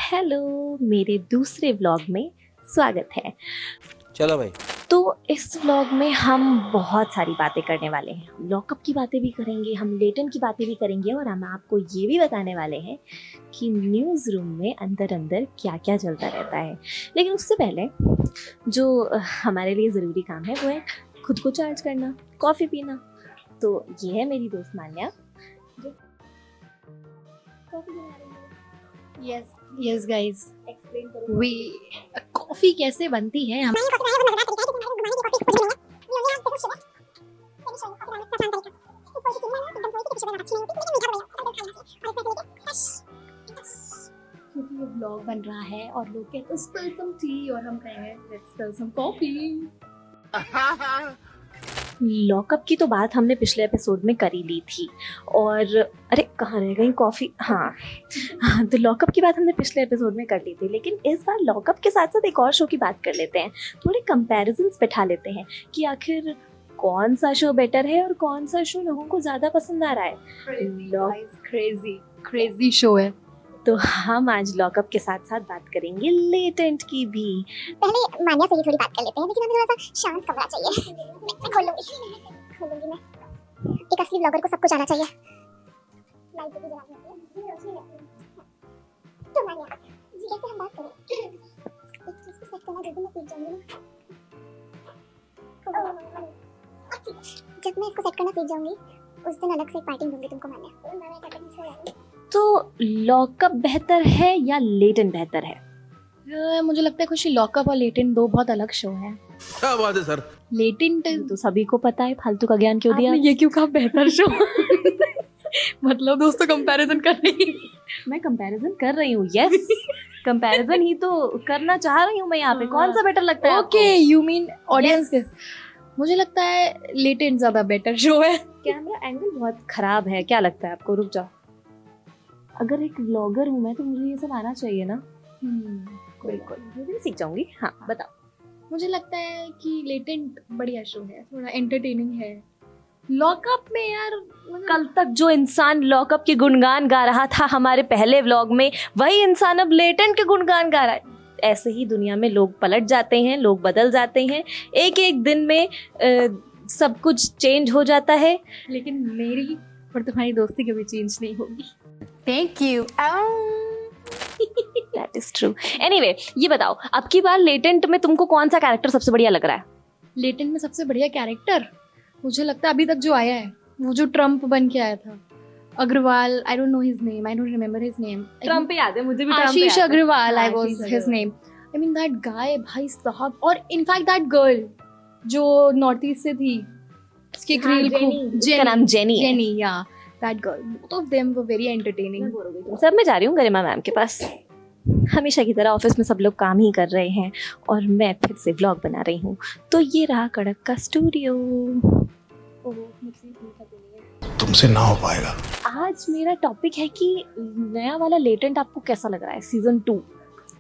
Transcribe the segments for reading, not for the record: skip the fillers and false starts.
Hello, मेरे दूसरे vlog में स्वागत है। चलो भाई। तो इस व्लॉग में हम बहुत सारी बातें करने वाले हैं। हम लॉकअप की बातें भी करेंगे, हम लेटन की बातें भी करेंगे और हम आपको ये भी बताने वाले हैं कि न्यूज़ रूम में अंदर अंदर क्या क्या चलता रहता है। लेकिन उससे पहले जो हमारे लिए ज़रूरी काम है वो है खुद को चार्ज करना, कॉफ़ी पीना। तो ये है मेरी दोस्त मान्या जो कॉफ़ी बना रही है। यस गाइस, एक्सप्लेन करो वी कॉफी कैसे बनती है। हम क्योंकि ये व्लॉग बन रहा है और लोग कहते हैं स्पिल सम टी और हम कहेंगे let's spill some coffee. Lockup की तो बात हमने पिछले एपिसोड में करी ली थी और अरे कहाँ रह गई कॉफ़ी। हाँ, तो लॉकअप की बात हमने पिछले एपिसोड में कर ली थी, लेकिन इस बार लॉकअप के साथ साथ एक और शो की बात कर लेते हैं। थोड़े कंपैरिजन्स बैठा लेते हैं कि आखिर कौन सा शो बेटर है और कौन सा शो लोगों को ज़्यादा पसंद आ रहा है। क्रेजी शो है। तो हम आज लॉकअप के साथ साथ बात करेंगे लेटेंट की भी। पहले मान्या से ही थोड़ी बात कर लेते हैं, लेकिन हमें थोड़ा सा शांत कमरा चाहिए। मैं खोलूंगी मैं। एक असली ब्लॉगर को सब कुछ आना चाहिए। लाइट भी जलानी होती है। तो मान्या जी कैसे हम बात करें, एक चीज को सेट करना जो भी मैं सीख जाऊंगी ना। जब मैं इसको सेट करना सीख जाऊंगी उस दिन अलग से एक पार्टी दूंगी तुमको मान्या। तो लॉकअप बेहतर है या लेटेंट बेहतर है? मुझे लगता है खुशी लॉकअप और लेटेंट दो बहुत अलग शो है। क्या बात है सर। लेटेंट तो सभी को पता है, फालतू का ज्ञान क्यों दिया? ये क्यों कहा बेहतर शो? मतलब दोस्तों कंपैरिजन कर रही। मैं कंपैरिजन कर रही हूँ, यस कंपैरिजन ही तो करना चाह रही हूँ मैं यहाँ पे। कौन सा बेटर लगता है? ओके, यू मीन ऑडियंस के। मुझे लगता है लेटेंट ज्यादा बेटर शो है। कैमरा एंगल बहुत खराब है, क्या लगता है आपको? रुक जाओ, अगर एक व्लॉगर हूँ मैं तो मुझे ये सब आना चाहिए ना। बिल्कुल, मैं भी सीख जाऊंगी। हाँ बताओ। मुझे लगता है कि लेटेंट बढ़िया शो है, थोड़ा एंटरटेनिंग है। लॉकअप में यार कल तक जो इंसान लॉकअप के गुणगान गा रहा था हमारे पहले व्लॉग में, वही इंसान अब लेटेंट के गुणगान गा रहा है। ऐसे ही दुनिया में लोग पलट जाते हैं, लोग बदल जाते हैं, एक एक दिन में सब कुछ चेंज हो जाता है। लेकिन मेरी और तुम्हारी दोस्ती कभी चेंज नहीं होगी। Thank you. That is true. Anyway, ये बताओ अब की बार लेटेंट में तुमको कौन सा कैरेक्टर सबसे बढ़िया लग रहा है? लेटेंट में सबसे बढ़िया कैरेक्टर मुझे लगता है अभी तक जो आया है वो जो ट्रम्प बन के आया था, Agarwal. I don't know his name, I don't remember his name. Trump याद है मुझे भी। Ashish Agarwal, I was Ashish his name. I mean that guy भाई साहब। और इनफैक्ट दैट गर्ल जो नॉर्थ ईस्ट से थी, उसकी हाँ, रील जेनी। उसका नाम जेनी है। जेनी, या that girl, both of them were very entertaining. सब मैं जा रही हूँ गरिमा मैम के पास। हमेशा की तरह ऑफिस में सब लोग काम ही कर रहे हैं और मैं फिर से व्लॉग बना रही हूँ। तो ये रहा कड़क का स्टूडियो। तुमसे ना हो पाएगा। आज मेरा टॉपिक है कि नया वाला लेटेंट आपको कैसा लग रहा है, सीजन 2?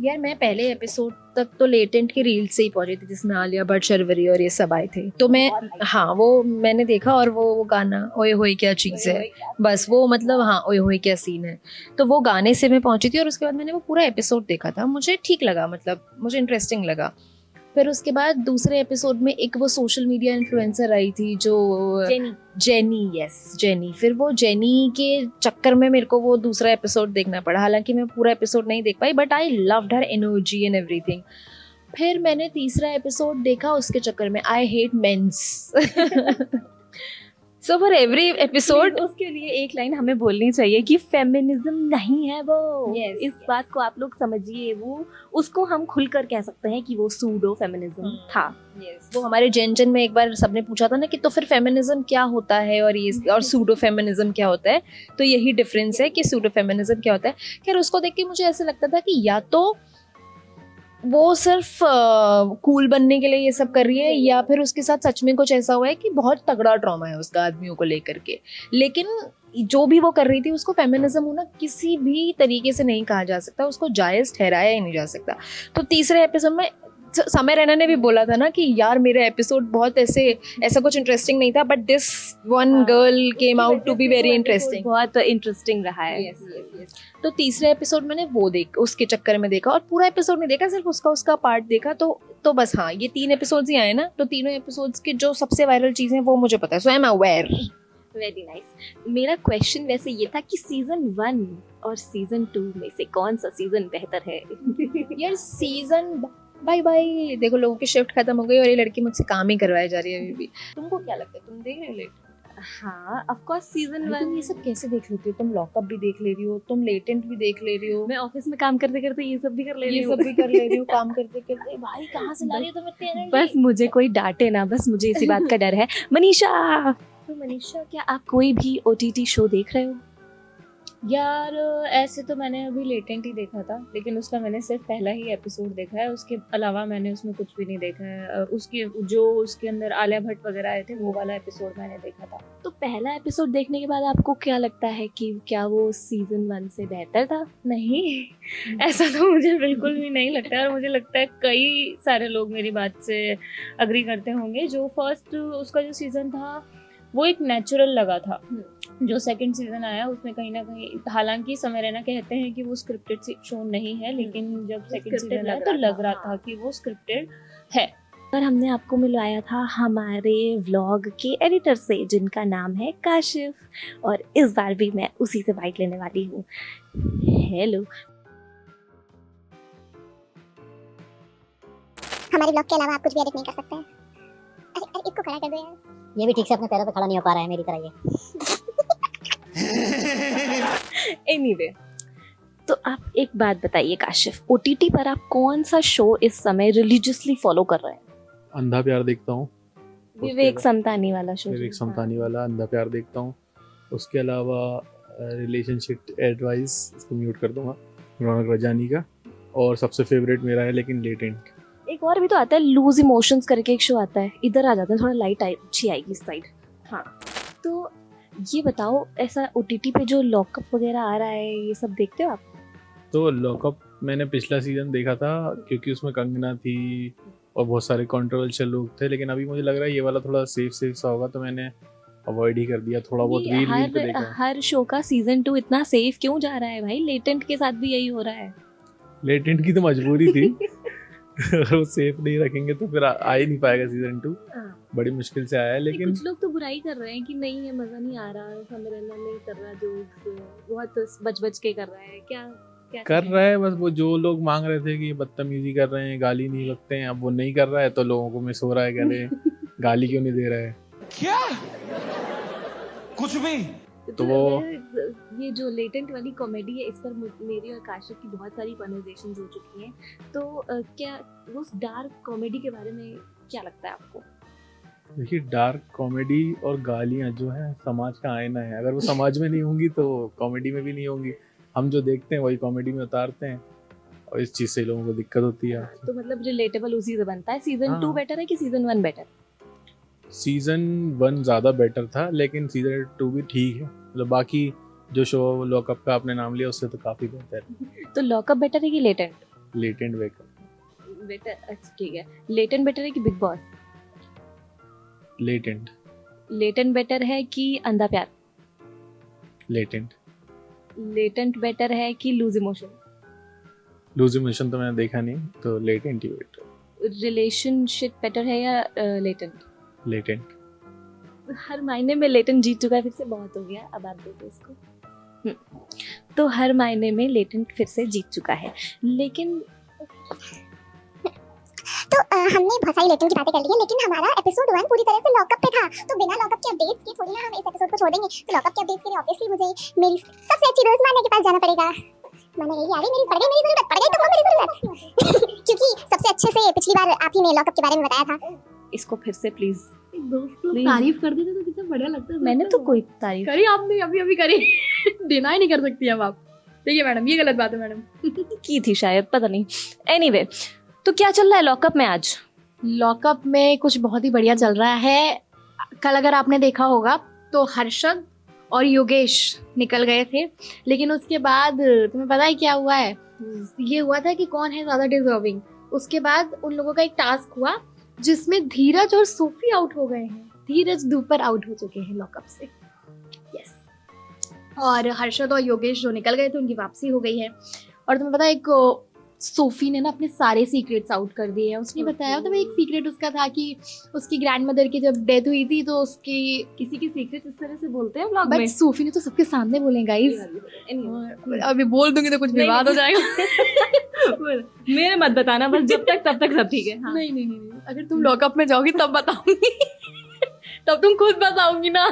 यार मैं पहले एपिसोड तक तो लेटेंट की रील से ही पहुंची थी जिसमें आलिया भट्ट, शर्वरी और ये सब आए थे। तो मैं वो मैंने देखा और वो गाना ओए होए क्या चीज़ है, बस वो मतलब ओए होए क्या सीन है, तो वो गाने से मैं पहुंची थी। और उसके बाद मैंने वो पूरा एपिसोड देखा था, मुझे ठीक लगा, मतलब मुझे इंटरेस्टिंग लगा। फिर उसके बाद दूसरे एपिसोड में एक वो सोशल मीडिया इन्फ्लुएंसर आई थी जो जेनी। फिर वो जेनी के चक्कर में मेरे को वो दूसरा एपिसोड देखना पड़ा। हालांकि मैं पूरा एपिसोड नहीं देख पाई, but I loved her energy and everything. फिर मैंने तीसरा एपिसोड देखा, उसके चक्कर में I hate men's. So for every episode उसके लिए एक लाइन हमें बोलनी चाहिए कि फेमिनिज्म नहीं है वो। Yes, इस बात को आप लोग समझिए। वो उसको हम खुलकर कह सकते हैं कि वो सूडो फेमिनिज्म था। वो हमारे जेन में एक बार सबने पूछा था ना कि तो फिर फेमिनिज्म क्या होता है और ये और सूडो फेमिनिज्म क्या होता है, तो यही डिफरेंस है कि सूडो फेमिनिज्म क्या होता है। खैर उसको देख के मुझे ऐसे लगता था कि या तो वो सिर्फ कूल बनने के लिए ये सब कर रही है, या फिर उसके साथ सच में कुछ ऐसा हुआ है कि बहुत तगड़ा ट्रॉमा है उसका आदमियों को लेकर के। लेकिन जो भी वो कर रही थी उसको फेमिनिज्म होना किसी भी तरीके से नहीं कहा जा सकता, उसको जायज़ ठहराया ही नहीं जा सकता। तो तीसरे एपिसोड में समय रैना ने भी बोला था ना कि यार मेरा एपिसोड बहुत ऐसा कुछ इंटरेस्टिंग नहीं था, but this one girl came out to be very interesting. बहुत इंटरेस्टिंग रहा है। तो तीसरे एपिसोड मैंने वो उसके चक्कर में देखा, और पूरा एपिसोड नहीं देखा, सिर्फ उसका पार्ट देखा। तो बस हाँ, ये 3 एपिसोड्स ही आए ना, तो तीनों एपिसोड्स के जो सबसे वायरल चीजें वो मुझे पता है, so I am aware. Very nice. मेरा क्वेश्चन वैसे ये था कि सीजन 1 और सीजन 2 में से कौन सा सीजन बेहतर है? यार सीजन बाय देखो, लोगों की शिफ्ट खत्म हो गई और ये लड़की मुझसे काम ही करवाई जा रही है अभी भी। तुमको क्या लगता है, तुम देख रहे हो लेटेंट? हाँ ऑफ कोर्स सीजन 1। तुम ये सब कैसे देख लेती हो? तुम लॉकअप भी देख ले रही हो, तुम लेटेंट भी देख ले रही हो, मैं ऑफिस में काम करते करते ये सब भी कर ले रही ये हूँ। सब भी कर ले रही हो, काम करते करते। भाई कहाँ से ला रही हो तुम इतनी एनर्जी? बस मुझे कोई डांटे ना, बस मुझे इसी बात का डर है। मनीषा, तो मनीषा क्या आप कोई भी OTT शो देख रहे हो? यार ऐसे तो मैंने अभी लेटेंट ही देखा था, लेकिन उसका मैंने सिर्फ पहला ही एपिसोड देखा है, उसके अलावा मैंने उसमें कुछ भी नहीं देखा है। उसके अंदर आलिया भट्ट वगैरह आए थे, वो वाला एपिसोड मैंने देखा था। तो पहला एपिसोड देखने के बाद आपको क्या लगता है कि क्या वो सीजन 1 से बेहतर था? नहीं, ऐसा तो मुझे बिल्कुल भी नहीं लगता, और मुझे लगता है कई सारे लोग मेरी बात से अग्री करते होंगे। जो फर्स्ट उसका जो सीजन था वो एक नेचुरल लगा था। जो सेकंड सीजन आया उसमें कहीं ना कहीं, हालांकि समय रैना कहते हैं कि वो स्क्रिप्टेड शो नहीं है, लेकिन जब सेकंड सीजन आया तो लग रहा था कि वो स्क्रिप्टेड है। और हमने आपको मिलवाया था हमारे व्लॉग के एडिटर से, जिनका नाम है काशिफ, और इस बार भी मैं उसी से बाइट लेने वाली हूँ। हेलो। हमारे ब्लॉग के अलावा आप कुछ भी एडिट नहीं कर सकते हैं। अरे इसको खड़ा कर दो यार। ये भी ठीक से अपने पैरों पे खड़ा नहीं हो पा रहा है मेरी तरह ये। एनीवे, तो आप एक बात बताइए काशिफ, OTT पर आप कौन सा शो इस समय रिलीजियसली फॉलो कर रहे हैं? अंधा प्यार देखता हूँ। विवेक समतानी वाला शो। विवेक समतानी वाला अंधा प्यार देखता हूँ। उसके अलावा रिलेशनशिप एडवाइस, इसको म्यूट कर दूंगा, रौनक रजानी का। और सबसे फेवरेट मेरा है लेकिन लेटेंट। एक और भी तो आता है, लूज इमोशंस करके एक शो आता है, इधर आ जाता है, थोड़ा लाइट अच्छी आएगी इस साइड। हाँ, तो ये बताओ, ऐसा OTT पे जो लॉकअप वगैरह आ रहा है, ये सब देखते हो आप? तो लॉकअप मैंने पिछला सीजन देखा था, क्योंकि उसमें कंगना थी और बहुत सारे कंट्रोवर्शियल लोग थे, लेकिन अभी मुझे लग रहा है ये वाला थोड़ा सेफ सा होगा, तो मैंने अवॉइड ही कर दिया। थोड़ा बहुत रील पे देखा। हर शो का सीजन 2 इतना सेफ क्यों जा रहा है भाई? लेटेंट के साथ भी यही हो रहा है। लेटेंट की तो मजबूरी थी। अगर वो सेफ नहीं रखेंगे तो फिर आ ही नहीं पाएगा सीजन 2। बड़ी मुश्किल से आया है, लेकिन कुछ लोग तो बुराई कर रहे हैं कि नहीं है, मजा नहीं आ रहा, समय रैना नहीं कर रहा, जो बहुत बच के कर रहा है। क्या कर रहा है? बस वो जो लोग मांग रहे थे कि ये बदतमीजी कर रहे हैं, गाली नहीं बकते हैं, अब वो नहीं कर रहा है तो लोगों को मिस हो रहा है, कह रहे हैं गाली क्यों नहीं दे रहा है। क्या कुछ भी। तो वो ये जो लेटेंट वाली कॉमेडी है, इस पर मेरी और काशिफ की बहुत सारी कन्वर्सेशंस हो चुकी हैं। तो क्या वो डार्क कॉमेडी के बारे में क्या लगता है आपको? देखिए, डार्क कॉमेडी और गालियाँ जो है समाज का आईना है। अगर वो समाज में नहीं होंगी तो कॉमेडी में भी नहीं होंगी। हम जो देखते हैं वही कॉमेडी में उतारते हैं, और इस चीज़ से लोगों को दिक्कत होती है। तो मतलब रिलेटेबल उसी से बनता है। सीजन 2 हाँ। बेटर है कि सीजन 1 बेटर? सीजन 1 ज़्यादा बेटर था, लेकिन सीजन 2 भी ठीक है। मतलब बाकी जो शो लॉकअप का आपने नाम लिया उससे तो काफ़ी बेहतर है। तो लॉकअप बेटर है कि लेटेंट? Latent better. अच्छा ठीक है। लेटेंट बेटर है कि big boss? Latent. Latent better है कि अंधा प्यार? लेटेंट। लेटेंट बेटर है कि लूज इमोशन? लूज इमोशन तो मैंने देखा नहीं, तो लेटेंट ही बेटर। रिलेशनशिप बेटर है या लेटेंट? लेटेंट। हर मायने में लेटेंट जीत चुका है, फिर से बहुत हो गया, अब आप देखो इसको। तो हर मायने में लेटेंट फिर से जीत चुका है, लेकिन तो हमने बहुत सारी लेटेंट की बातें कर ली है, लेकिन हमारा एपिसोड 1 पूरी तरह से लॉकअप पे था, तो बिना लॉकअप के अपडेट्स के थोड़ी ना हम इस एपिसोड को छोड़ देंगे। तो लॉकअप के अपडेट्स के लिए ऑब्वियसली मुझे मेरी सबसे अच्छी दोस्त माना के पास जाना पड़ेगा। माना यही आ गई, मेरी पड़ गई तो वो मेरी जरूरत। क्योंकि सबसे अच्छे से पिछली बार आप ही ने लॉकअप के बारे में बताया था। इसको फिर से प्लीज तारीफ कर देते तो कितना बढ़िया लगता है। मैंने तो कोई तारीफ करी आपने, अभी करी। डिनाई नहीं कर सकती अब आप। देखिए मैडम, ये गलत बात है मैडम। की थी शायद, पता नहीं। एनीवे, तो क्या चल रहा है लॉकअप में आज? लॉकअप में कुछ बहुत ही बढ़िया चल रहा है। कल अगर आपने देखा होगा तो हर्षद और योगेश निकल गए थे, लेकिन उसके बाद तुम्हें पता है क्या हुआ है? ये हुआ था कि कौन है ज़्यादा डिजर्विंग, उसके बाद उन लोगों का एक टास्क हुआ जिसमें धीरज और सोफी आउट हो गए हैं। धीरज दोपहर आउट हो चुके हैं लॉकअप से। यस। और हर्षद और योगेश जो निकल गए थे उनकी वापसी हो गई है। और तुम्हें पता है एक सोफी ने ना अपने सारे सीक्रेट्स आउट कर दिए हैं। उसने बताया था एक सीक्रेट उसका था कि उसकी ग्रैंडमदर की जब डेथ हुई थी तो उसकी किसी की सीक्रेट इस तरह से बोलते हैं व्लॉग बट में। सोफी ने तो सबके सामने बोले गाइस। अभी बोल दूंगी तो कुछ विवाद हो जाएगा। मेरे मत बताना बस, जब तक तब तक सब ठीक है। हाँ। नहीं, अगर तुम लॉकअप में जाओगी तब बताऊंगी। तब तुम खुद बताओगी ना।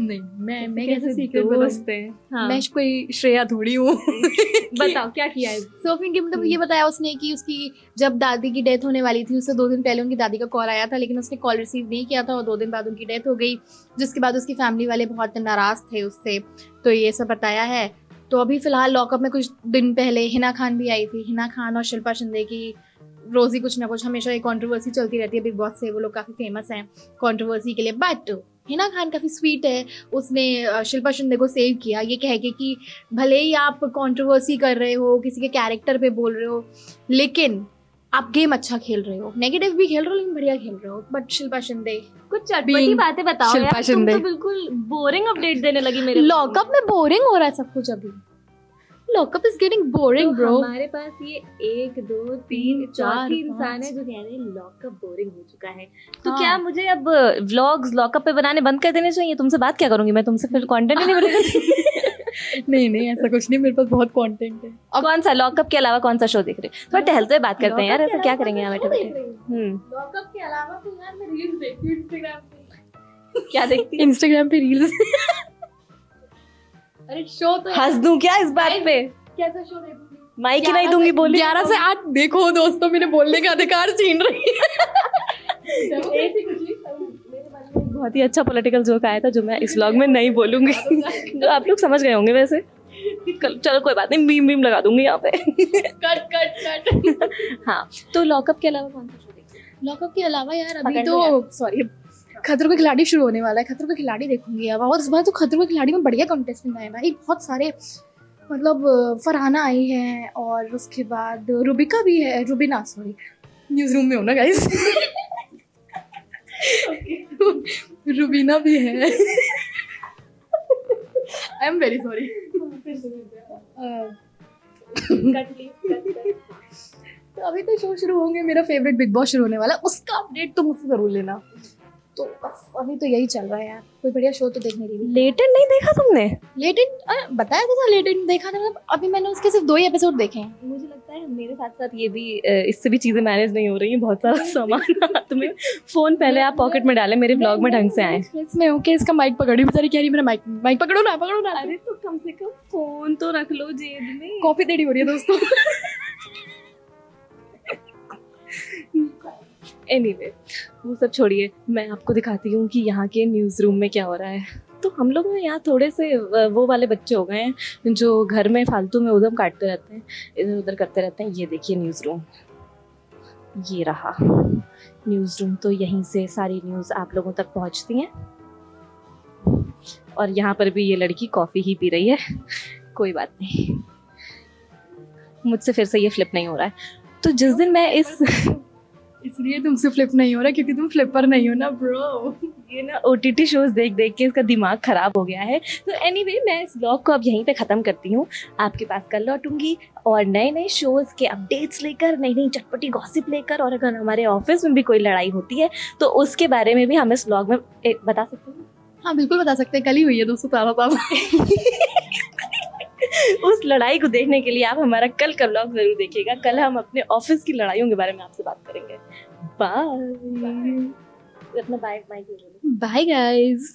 नहीं, मैं कैसे सीक्रेट दोस्त हैं। हाँ। मैं कोई श्रेया थोड़ी हूँ। बताओ क्या किया है। सोफी के मतलब ये बताया उसने कि उसकी जब दादी की डेथ होने वाली थी उससे 2 दिन पहले उनकी दादी का कॉल आया था, लेकिन उसने कॉल रिसीव नहीं किया था और 2 दिन बाद उनकी डेथ हो गई, जिसके बाद उसकी फैमिली वाले बहुत नाराज थे उससे। तो ये सब बताया है। तो अभी फिलहाल लॉकअप में कुछ दिन पहले हिना खान भी आई थी। हिना खान और शिल्पा शिंदे की रोज ही कुछ ना कुछ हमेशा एक कंट्रोवर्सी चलती रहती है बिग बॉस से। वो लोग काफ़ी फेमस हैं कंट्रोवर्सी के लिए। बट हिना खान काफ़ी स्वीट है। उसने शिल्पा शिंदे को सेव किया ये कह के कि भले ही आप कंट्रोवर्सी कर रहे हो, किसी के कैरेक्टर पे बोल रहे हो, लेकिन आप गेम अच्छा खेल रहे हो। नेगेटिव भी खेल रहे हो लेकिन बढ़िया खेल रहे हो। बट शिल्पा शिंदे कुछ चटपटी बातें बताओ शिल्पा यार। तुम शिंदे। तो बिल्कुल बोरिंग अपडेट देने लगी मेरे। लॉकअप में बोरिंग हो रहा है सब कुछ। अभी lockup is getting boring bro. हमारे पास ये 1 2 3 चौथी इंसान है जो कह रहे हैं लॉकअप बोरिंग हो चुका है। तो हाँ। क्या मुझे अब व्लॉग्स लॉकअप पे बनाने बंद कर देने चाहिए? तुमसे बात क्या करूंगी मैं? तुमसे फिर कंटेंट ही नहीं बनेगा। नहीं ऐसा कुछ नहीं, मेरे पास बहुत कंटेंट है। कौन सा लॉकअप के अलावा कौन सा शो देख रहे हो? थोड़ा टहलते हुए बात करते हैं यार। ऐसा क्या करेंगे यहाँ बैठे बैठे? लॉकअप के अलावा तो यार मैं रील्स देखती हूँ इंस्टाग्राम पे। क्या देखती है? इंस्टाग्राम पे रील्स। अरे शो तो हंस दूं क्या इस बात पे? कैसा शो देखूंगी? माइक ही नहीं दूंगी बोली। 11 से 8 देखो दोस्तों, मेरे बोलने का अधिकार छीन रही है। बहुत ही अच्छा पॉलिटिकल जोक आया था जो मैं इस व्लॉग में नहीं बोलूंगी। जो आप लोग समझ गए होंगे वैसे। चलो कोई बात नहीं, मीम लगा दूंगी यहाँ पे। कट। हाँ, तो लॉकअप के अलावा कौन सा शो देखते हैं? लॉकअप के अलावा यार अभी पकड़ तो सॉरी खतरों के खिलाड़ी शुरू होने वाला है। खतरों के खिलाड़ी देखूंगी अब। और इस बार तो खतरों के खिलाड़ी में बढ़िया कंटेस्टेंट आए भाई। बहुत सारे मतलब फरहाना आई है और उसके बाद रुबिका भी है। रुबीना सॉरी, न्यूज़ रूम में हो ना गाइस। रुबीना भी है। I am very sorry. तो अभी तो शो शुरू होंगे। मेरा फेवरेट बिग बॉस शुरू होने वाला है, उसका अपडेट तो मुझसे जरूर लेना। तो बस अभी तो यही चल रहा है यार। कोई बढ़िया शो तो देखने के लिए। लेटेंट नहीं देखा तुमने? लेटेंट बताया था लेटेंट देखा था। मतलब अभी मैंने उसके सिर्फ 2 ही एपिसोड देखे हैं। मुझे लगता है मेरे साथ साथ ये भी इससे भी चीजें मैनेज नहीं हो रही हैं। बहुत सारा सामान तुम्हें फोन पहले आप पॉकेट में डालें, मेरे ब्लॉग में ढंग से आए। इसमें ओके इसका माइक पकड़ी बेचारी कह रही मेरा माइक पकड़ो ना। अरे तो कम से कम फोन तो रख लो जेब में। कॉफी देनी हो रही है दोस्तों। एनीवे वो सब छोड़िए, मैं आपको दिखाती हूँ कि यहाँ के न्यूज़ रूम में क्या हो रहा है। तो हम लोग यहाँ थोड़े से वो वाले बच्चे हो गए हैं जो घर में फालतू में उधम काटते रहते हैं, इधर उधर करते रहते हैं। ये देखिए न्यूज़ रूम, ये रहा न्यूज़ रूम। तो यहीं से सारी न्यूज़ आप लोगों तक पहुँचती हैं। और यहाँ पर भी ये लड़की कॉफ़ी ही पी रही है। कोई बात नहीं, मुझसे फिर से ये फ्लिप नहीं हो रहा है। तो जिस दिन मैं इसलिए तुमसे फ्लिप नहीं हो रहा क्योंकि तुम फ्लिपर नहीं हो ना ब्रो। ये ना OTT शोज देख देख के इसका दिमाग खराब हो गया है। तो एनीवे मैं इस ब्लॉग को अब यहीं पे ख़त्म करती हूँ। आपके पास कल लौटूंगी और नए नए शोज़ के अपडेट्स लेकर, नई नई चटपटी गॉसिप लेकर। और अगर हमारे ऑफिस में भी कोई लड़ाई होती है तो उसके बारे में भी हम इस ब्लॉग में बता सकते हैं। हाँ बिल्कुल बता सकते हैं। कल ही हुई है दोस्तों तारा। उस लड़ाई को देखने के लिए आप हमारा कल का व्लॉग जरूर देखिएगा। कल हम अपने ऑफिस की लड़ाइयों के बारे में आपसे बात करेंगे। बाय। अपना बाय बाय गाइस।